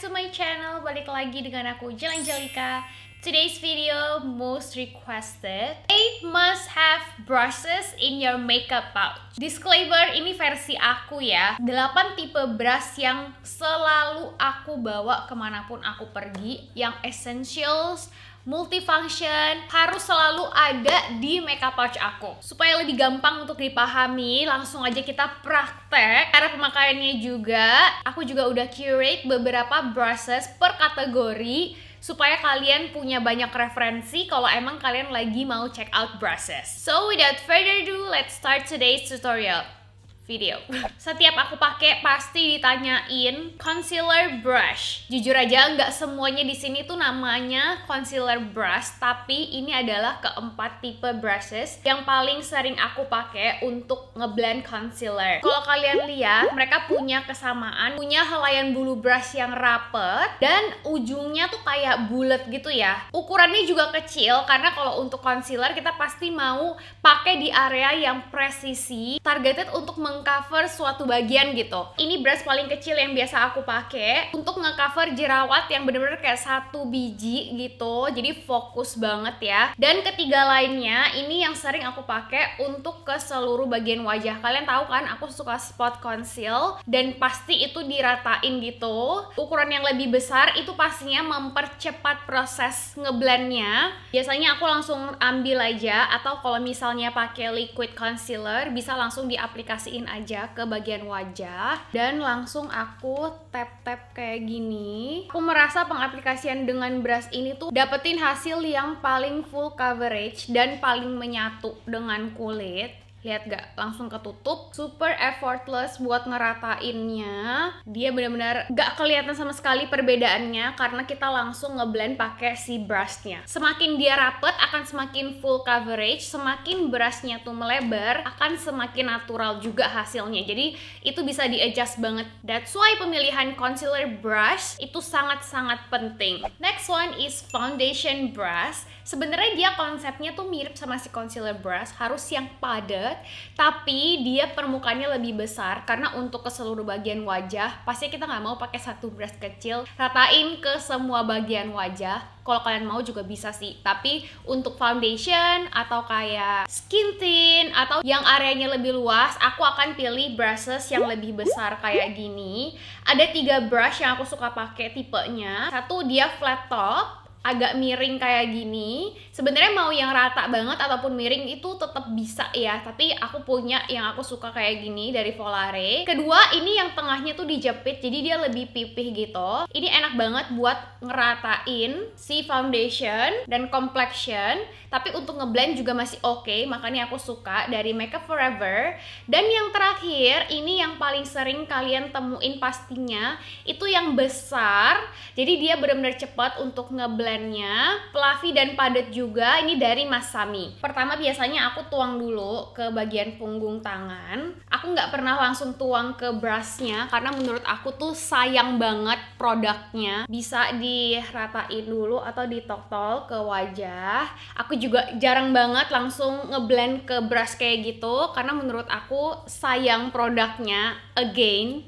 to my channel. Balik lagi dengan aku Jelangelika. Today's video most requested 8 must have brushes in your makeup pouch. Disclaimer, ini versi aku ya. 8 tipe brush yang selalu aku bawa kemanapun aku pergi, yang essentials, multifunction, harus selalu ada di makeup pouch aku. Supaya lebih gampang untuk dipahami, langsung aja kita praktek. Cara pemakaiannya juga, aku juga udah curate beberapa brushes per kategori supaya kalian punya banyak referensi kalau emang kalian lagi mau check out brushes. So without further ado, let's start today's tutorial video. Setiap aku pakai pasti ditanyain concealer brush. Jujur aja nggak semuanya di sini tuh namanya concealer brush, tapi ini adalah keempat tipe brushes yang paling sering aku pakai untuk ngeblend concealer. Kalau kalian lihat, mereka punya kesamaan, punya helaian bulu brush yang rapet dan ujungnya tuh kayak bulat gitu ya. Ukurannya juga kecil karena kalau untuk concealer kita pasti mau pakai di area yang presisi, targeted untuk mengcover suatu bagian gitu. Ini brush paling kecil yang biasa aku pakai untuk ngecover jerawat yang bener-bener kayak satu biji gitu. Jadi fokus banget ya. Dan ketiga lainnya ini yang sering aku pakai untuk ke seluruh bagian wajah. Kalian tahu kan aku suka spot conceal dan pasti itu diratain gitu. Ukuran yang lebih besar itu pastinya mempercepat proses ngeblendnya. Biasanya aku langsung ambil aja, atau kalau misalnya pakai liquid concealer bisa langsung diaplikasiin aja ke bagian wajah dan langsung aku tap-tap kayak gini. Aku merasa pengaplikasian dengan brush ini tuh dapetin hasil yang paling full coverage dan paling menyatu dengan kulit. Lihat gak? Langsung ketutup. Super effortless buat ngeratainnya. Dia benar-benar gak kelihatan sama sekali perbedaannya karena kita langsung ngeblend pakai si brushnya. Semakin dia rapet akan semakin full coverage. Semakin brushnya tuh melebar akan semakin natural juga hasilnya. Jadi itu bisa di-adjust banget. That's why pemilihan concealer brush itu sangat-sangat penting. Next one is foundation brush. Sebenarnya dia konsepnya tuh mirip sama si concealer brush, harus yang padat, tapi dia permukaannya lebih besar karena untuk ke seluruh bagian wajah pasti kita nggak mau pakai satu brush kecil ratain ke semua bagian wajah. Kalau kalian mau juga bisa sih, tapi untuk foundation atau kayak skin tint atau yang areanya lebih luas, aku akan pilih brushes yang lebih besar kayak gini. Ada 3 brush yang aku suka pakai tipenya. Satu, dia flat top, agak miring kayak gini. Sebenarnya mau yang rata banget ataupun miring itu tetap bisa ya, tapi aku punya yang aku suka kayak gini dari Volare. Kedua, ini yang tengahnya tuh dijepit jadi dia lebih pipih gitu. Ini enak banget buat ngeratain si foundation dan complexion, tapi untuk ngeblend juga masih oke, makanya aku suka dari Makeup Forever. Dan yang terakhir, ini yang paling sering kalian temuin pastinya, itu yang besar. Jadi dia benar-benar cepat untuk ngeblend, fluffy dan padat juga. Ini dari Masami. Pertama biasanya aku tuang dulu ke bagian punggung tangan. Aku nggak pernah langsung tuang ke brushnya karena menurut aku tuh sayang banget produknya. Bisa diratain dulu atau ditotol ke wajah. Aku juga jarang banget langsung ngeblend ke brush kayak gitu karena menurut aku sayang produknya. Again,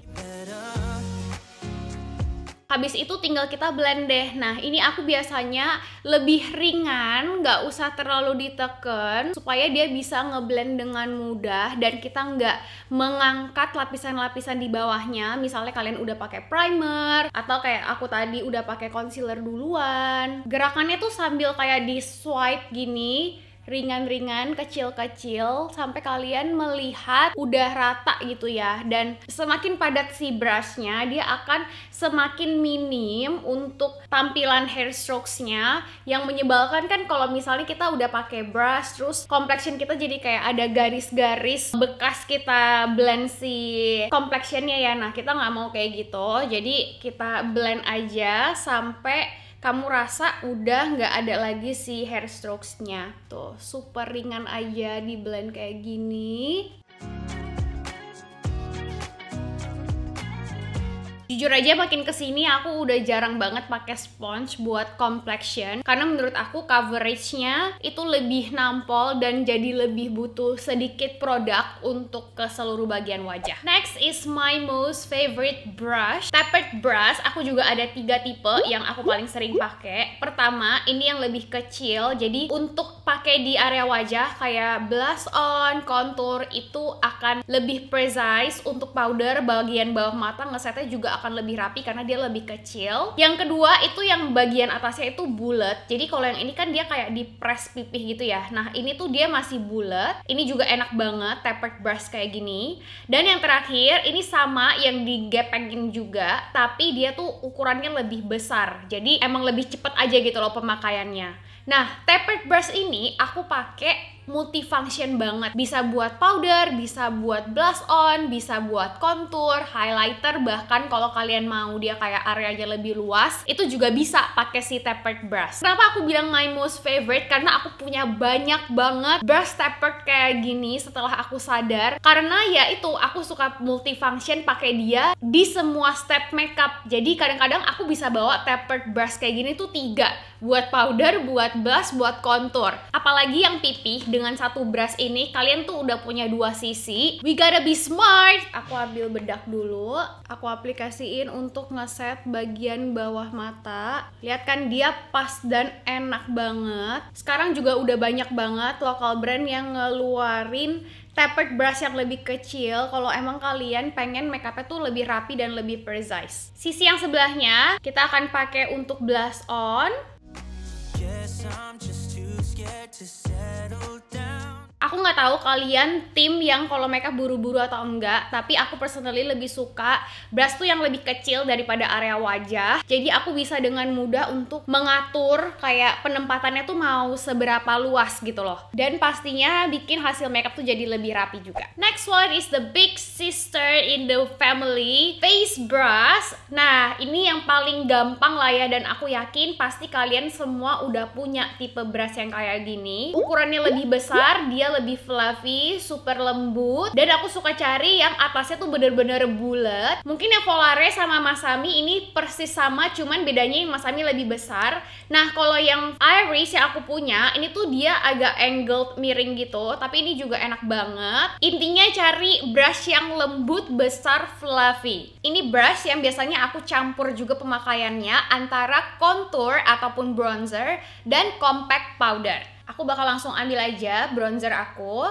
habis itu tinggal kita blend deh. Nah, ini aku biasanya lebih ringan, nggak usah terlalu diteken supaya dia bisa ngeblend dengan mudah dan kita nggak mengangkat lapisan-lapisan di bawahnya. Misalnya kalian udah pakai primer atau kayak aku tadi udah pakai concealer duluan. Gerakannya tuh sambil kayak di swipe gini, ringan-ringan, kecil-kecil sampai kalian melihat udah rata gitu ya. Dan semakin padat si brushnya, dia akan semakin minim untuk tampilan hair strokes-nya. Yang menyebalkan kan kalau misalnya kita udah pakai brush terus complexion kita jadi kayak ada garis-garis bekas kita blend si complexion-nya ya. Nah, kita nggak mau kayak gitu. Jadi kita blend aja sampai kamu rasa udah nggak ada lagi si hair strokes-nya. Tuh, super ringan aja di blend kayak gini. Jujur aja makin kesini aku udah jarang banget pakai sponge buat complexion, karena menurut aku coveragenya itu lebih nampol dan jadi lebih butuh sedikit produk untuk ke seluruh bagian wajah. Next is my most favorite brush, tapered brush. Aku juga ada 3 tipe yang aku paling sering pakai. Pertama, ini yang lebih kecil, jadi untuk pakai di area wajah kayak blush on, contour itu akan lebih precise. Untuk powder bagian bawah mata ngesetnya juga akan lebih rapi karena dia lebih kecil. Yang kedua itu yang bagian atasnya itu bulat, jadi kalau yang ini kan dia kayak di press pipih gitu ya. Nah ini tuh dia masih bulat, ini juga enak banget tapered brush kayak gini. Dan yang terakhir ini sama yang digepengin juga, tapi dia tuh ukurannya lebih besar, jadi emang lebih cepet aja gitu loh pemakaiannya. Nah, tapered brush ini aku pakai multifunction banget. Bisa buat powder, bisa buat blush on, bisa buat contour, highlighter, bahkan kalau kalian mau dia kayak areanya lebih luas, itu juga bisa pakai si tapered brush. Kenapa aku bilang my most favorite? Karena aku punya banyak banget brush tapered kayak gini setelah aku sadar. Karena ya itu, aku suka multifunction pakai dia di semua step makeup. Jadi kadang-kadang aku bisa bawa tapered brush kayak gini tuh 3, buat powder, buat blush, buat contour. Apalagi yang pipih, dengan satu brush ini kalian tuh udah punya 2 sisi. We gotta be smart. Aku ambil bedak dulu, aku aplikasiin untuk ngeset bagian bawah mata. Lihat kan dia pas dan enak banget. Sekarang juga udah banyak banget lokal brand yang ngeluarin tapered brush yang lebih kecil kalau emang kalian pengen makeupnya tuh lebih rapi dan lebih precise. Sisi yang sebelahnya kita akan pakai untuk blush on. Aku nggak tahu kalian tim yang kalau makeup buru-buru atau enggak, tapi aku personally lebih suka brush tuh yang lebih kecil daripada area wajah. Jadi aku bisa dengan mudah untuk mengatur kayak penempatannya tuh mau seberapa luas gitu loh. Dan pastinya bikin hasil makeup tuh jadi lebih rapi juga. Next one is the big sister in the family, face brush. Nah, ini yang paling gampang lah ya, dan aku yakin pasti kalian semua udah punya tipe brush yang kayak gini. Ukurannya lebih besar, dia lebih fluffy, super lembut, dan aku suka cari yang atasnya tuh bener-bener bulat. Mungkin yang Volare sama Masami ini persis sama, cuman bedanya yang Masami lebih besar. Nah kalau yang Iris yang aku punya, ini tuh dia agak angled miring gitu, tapi ini juga enak banget. Intinya cari brush yang lembut, besar, fluffy. Ini brush yang biasanya aku campur juga pemakaiannya antara contour ataupun bronzer dan compact powder. Aku bakal langsung ambil aja bronzer aku.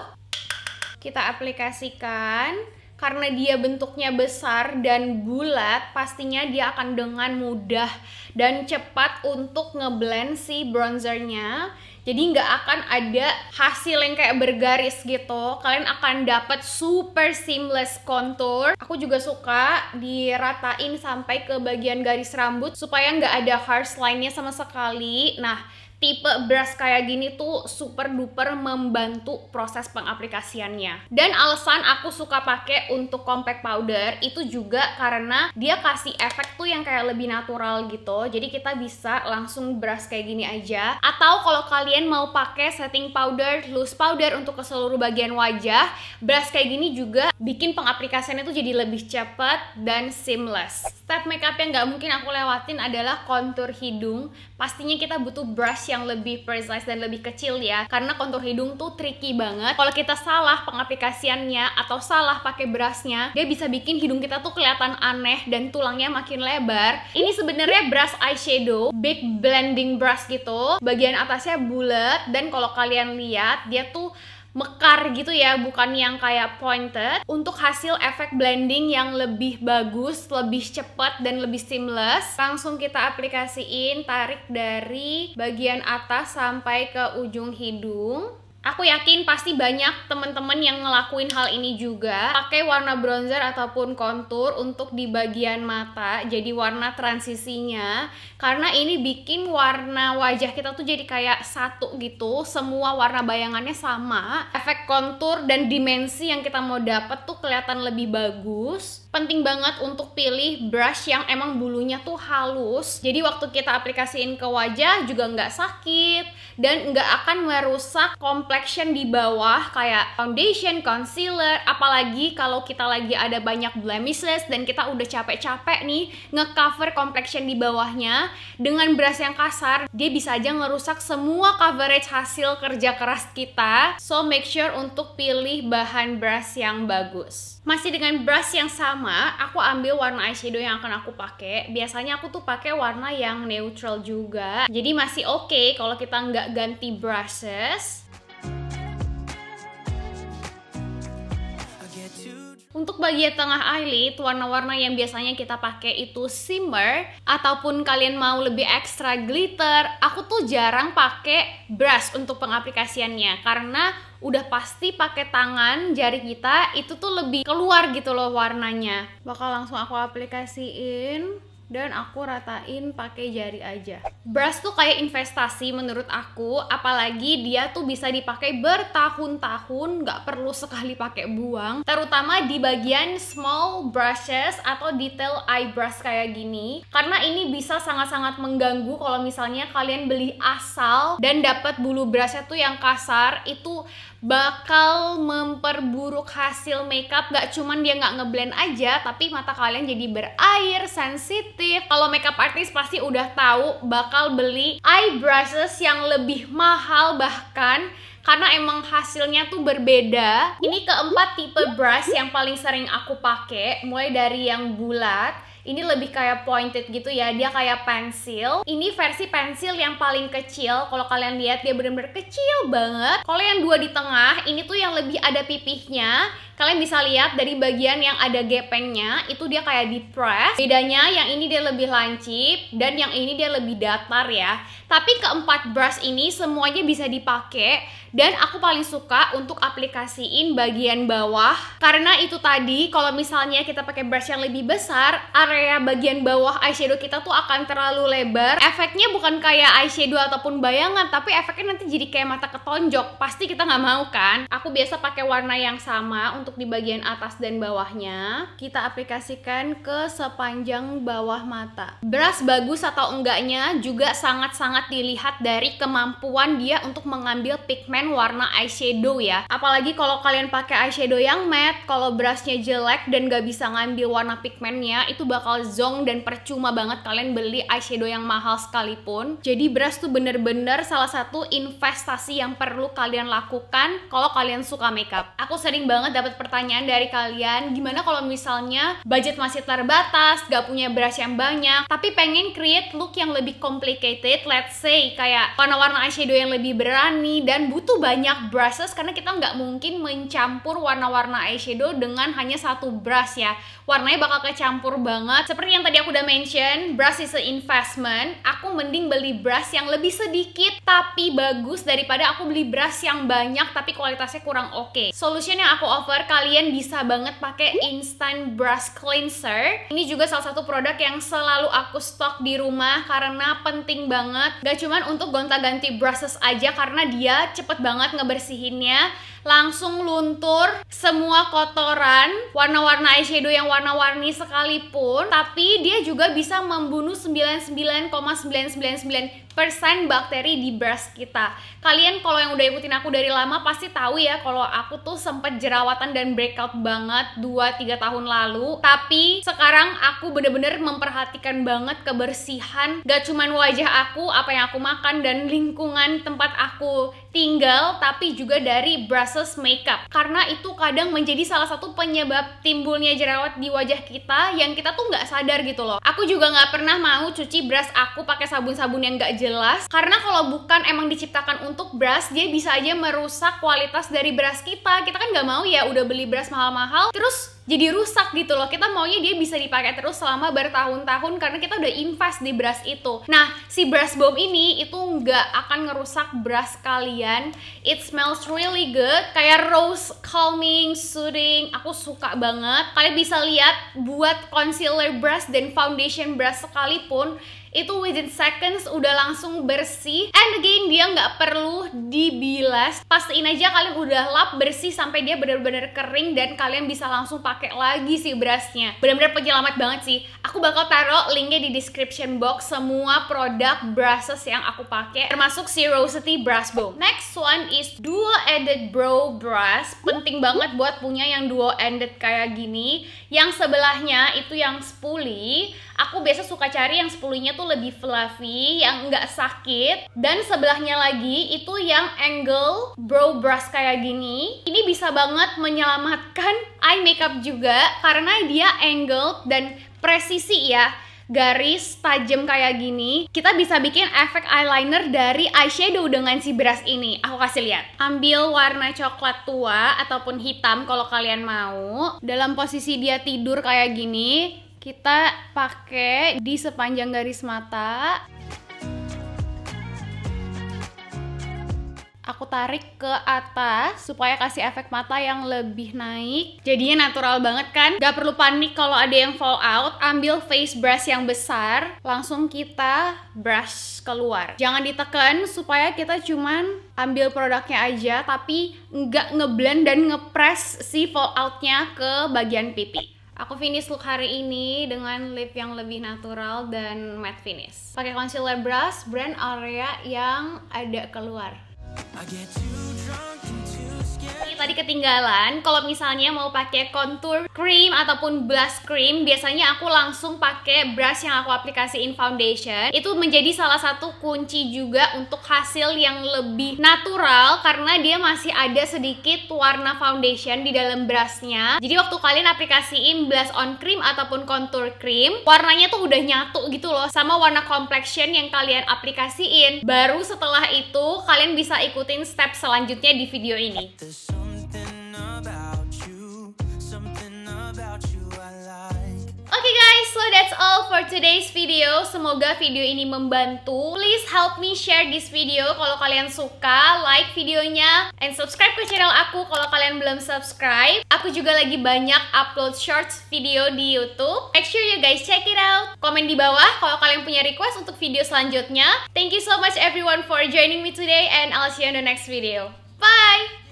Kita aplikasikan. Karena dia bentuknya besar dan bulat, pastinya dia akan dengan mudah dan cepat untuk ngeblend si bronzernya. Jadi nggak akan ada hasil yang kayak bergaris gitu. Kalian akan dapat super seamless contour. Aku juga suka diratain sampai ke bagian garis rambut supaya nggak ada harsh line-nya sama sekali. Nah, tipe brush kayak gini tuh super duper membantu proses pengaplikasiannya. Dan alasan aku suka pakai untuk compact powder itu juga karena dia kasih efek tuh yang kayak lebih natural gitu. Jadi kita bisa langsung brush kayak gini aja. Atau kalau kalian mau pakai setting powder, loose powder untuk ke seluruh bagian wajah, brush kayak gini juga bikin pengaplikasiannya tuh jadi lebih cepat dan seamless. Step makeup yang nggak mungkin aku lewatin adalah contour hidung. Pastinya kita butuh brush yang lebih precise dan lebih kecil ya, karena kontur hidung tuh tricky banget. Kalau kita salah pengaplikasiannya atau salah pakai brushnya, dia bisa bikin hidung kita tuh kelihatan aneh dan tulangnya makin lebar. Ini sebenarnya brush eyeshadow, big blending brush gitu. Bagian atasnya bulat dan kalau kalian lihat dia tuh mekar gitu ya, bukan yang kayak pointed. Untuk hasil efek blending yang lebih bagus, lebih cepat dan lebih seamless, langsung kita aplikasiin, tarik dari bagian atas sampai ke ujung hidung. Aku yakin pasti banyak temen-temen yang ngelakuin hal ini juga. Pakai warna bronzer ataupun kontur untuk di bagian mata, jadi warna transisinya. Karena ini bikin warna wajah kita tuh jadi kayak satu gitu. Semua warna bayangannya sama. Efek kontur dan dimensi yang kita mau dapet tuh kelihatan lebih bagus. penting banget untuk pilih brush yang emang bulunya tuh halus. Jadi waktu kita aplikasiin ke wajah juga nggak sakit dan nggak akan merusak complexion di bawah kayak foundation, concealer. Apalagi kalau kita lagi ada banyak blemishes dan kita udah capek-capek nih nge-cover complexion di bawahnya, dengan brush yang kasar, dia bisa aja ngerusak semua coverage hasil kerja keras kita. So make sure untuk pilih bahan brush yang bagus. Masih dengan brush yang sama, aku ambil warna eyeshadow yang akan aku pakai. Biasanya aku tuh pakai warna yang neutral juga. Jadi masih oke kalau kita nggak ganti brushes. Untuk bagian tengah eyelid, warna-warna yang biasanya kita pakai itu shimmer, ataupun kalian mau lebih ekstra glitter, aku tuh jarang pakai brush untuk pengaplikasiannya karena udah pasti pakai tangan jari kita itu tuh lebih keluar gitu loh warnanya. Bakal langsung aku aplikasiin dan aku ratain pakai jari aja. Brush tuh kayak investasi menurut aku, apalagi dia tuh bisa dipakai bertahun-tahun, nggak perlu sekali pakai buang. Terutama di bagian small brushes atau detail eye brush kayak gini, karena ini bisa sangat-sangat mengganggu kalau misalnya kalian beli asal dan dapat bulu brushnya tuh yang kasar. Itu bakal memperburuk hasil makeup. Gak cuman dia nggak ngeblend aja, tapi mata kalian jadi berair, sensitif. Kalau makeup artist pasti udah tahu bakal beli eye brushes yang lebih mahal bahkan, karena emang hasilnya tuh berbeda. Ini keempat tipe brush yang paling sering aku pakai, mulai dari yang bulat. Ini lebih kayak pointed gitu ya, dia kayak pensil. Ini versi pensil yang paling kecil. Kalau kalian lihat dia bener-bener kecil banget. Kalau yang dua di tengah, ini tuh yang lebih ada pipihnya. Kalian bisa lihat dari bagian yang ada gepengnya, itu dia kayak di press. Bedanya yang ini dia lebih lancip dan yang ini dia lebih datar ya. Tapi keempat brush ini semuanya bisa dipakai dan aku paling suka untuk aplikasiin bagian bawah. Karena itu tadi, kalau misalnya kita pakai brush yang lebih besar, area bagian bawah eyeshadow kita tuh akan terlalu lebar. Efeknya bukan kayak eyeshadow ataupun bayangan, tapi efeknya nanti jadi kayak mata ketonjok. Pasti kita nggak mau kan? Aku biasa pakai warna yang sama untuk di bagian atas dan bawahnya. Kita aplikasikan ke sepanjang bawah mata. Brush bagus atau enggaknya juga sangat-sangat dilihat dari kemampuan dia untuk mengambil pigmen warna eyeshadow ya. Apalagi kalau kalian pakai eyeshadow yang matte, kalau brushnya jelek dan gak bisa ngambil warna pigmennya, itu bakal zonk dan percuma banget kalian beli eyeshadow yang mahal sekalipun. Jadi brush tuh bener-bener salah satu investasi yang perlu kalian lakukan kalau kalian suka makeup. Aku sering banget dapat pertanyaan dari kalian, gimana kalau misalnya budget masih terbatas, gak punya brush yang banyak, tapi pengen create look yang lebih complicated, let's say kayak warna-warna eyeshadow yang lebih berani dan butuh banyak brushes, karena kita nggak mungkin mencampur warna-warna eyeshadow dengan hanya satu brush ya. Warnanya bakal kecampur banget. Seperti yang tadi aku udah mention, brush is an investment. Aku mending beli brush yang lebih sedikit tapi bagus daripada aku beli brush yang banyak tapi kualitasnya kurang oke. Solution yang aku offer, kalian bisa banget pakai instant brush cleanser. Ini juga salah satu produk yang selalu aku stok di rumah karena penting banget. Gak cuman untuk gonta-ganti brushes aja, karena dia cepet banget ngebersihinnya, langsung luntur semua kotoran warna-warna eyeshadow yang warna-warni sekalipun, tapi dia juga bisa membunuh 99,999% bakteri di brush kita. Kalian kalau yang udah ikutin aku dari lama pasti tahu ya kalau aku tuh sempet jerawatan dan breakout banget 2-3 tahun lalu. Tapi sekarang aku bener-bener memperhatikan banget kebersihan, gak cuman wajah aku, apa yang aku makan dan lingkungan tempat aku tinggal, tapi juga dari brushes makeup. Karena itu kadang menjadi salah satu penyebab timbulnya jerawat di wajah kita yang kita tuh nggak sadar gitu loh. Aku juga nggak pernah mau cuci brush aku pakai sabun-sabun yang nggak jelas, karena kalau bukan emang diciptakan untuk brush, dia bisa aja merusak kualitas dari brush kita. Kita kan nggak mau ya udah beli brush mahal-mahal terus jadi rusak gitu loh. Kita maunya dia bisa dipakai terus selama bertahun-tahun karena kita udah invest di brush itu. Nah, si brush bomb ini itu nggak akan ngerusak brush kalian. It smells really good, kayak rose calming, soothing. Aku suka banget. Kalian bisa lihat buat concealer brush dan foundation brush sekalipun, itu within seconds udah langsung bersih. And again, dia nggak perlu dibilas. Pastiin aja kalian udah lap bersih sampai dia bener-bener kering dan kalian bisa langsung pakai lagi si brushnya. Bener-bener penyelamat banget sih. Aku bakal taruh linknya di description box semua produk brushes yang aku pakai, termasuk si Rosety Brush Bomb. Next one is dual-ended brow brush. Penting banget buat punya yang dual-ended kayak gini. Yang sebelahnya itu yang spoolie. Aku biasa suka cari yang spoolinya tuh lebih fluffy, yang nggak sakit. Dan sebelahnya lagi itu yang angle brow brush kayak gini. Ini bisa banget menyelamatkan eye makeup juga karena dia angled dan presisi ya. Garis tajam kayak gini. Kita bisa bikin efek eyeliner dari eyeshadow dengan si brush ini. Aku kasih lihat. Ambil warna coklat tua ataupun hitam kalau kalian mau. Dalam posisi dia tidur kayak gini, kita pakai di sepanjang garis mata. Aku tarik ke atas supaya kasih efek mata yang lebih naik. Jadinya natural banget kan? Gak perlu panik kalau ada yang fall out. Ambil face brush yang besar, langsung kita brush keluar. Jangan ditekan supaya kita cuman ambil produknya aja, tapi nggak ngeblend dan ngepres si fall outnya ke bagian pipi. Aku finish look hari ini dengan lip yang lebih natural dan matte finish. Pakai concealer brush brand area yang ada keluar. Ini tadi ketinggalan. Kalau misalnya mau pakai contour cream ataupun blush cream, biasanya aku langsung pakai brush yang aku aplikasiin foundation. Itu menjadi salah satu kunci juga untuk hasil yang lebih natural karena dia masih ada sedikit warna foundation di dalam brushnya. Jadi waktu kalian aplikasiin blush on cream ataupun contour cream, warnanya tuh udah nyatu gitu loh sama warna complexion yang kalian aplikasiin. Baru setelah itu kalian bisa ikutin step selanjutnya di video ini. Oke guys, so that's all for today's video. Semoga video ini membantu. Please help me share this video kalau kalian suka, like videonya, and subscribe ke channel aku kalau kalian belum subscribe. Aku juga lagi banyak upload shorts video di YouTube. Make sure you guys check it out. Komen di bawah kalau kalian punya request untuk video selanjutnya. Thank you so much everyone for joining me today, and I'll see you in the next video. Bye!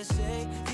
Say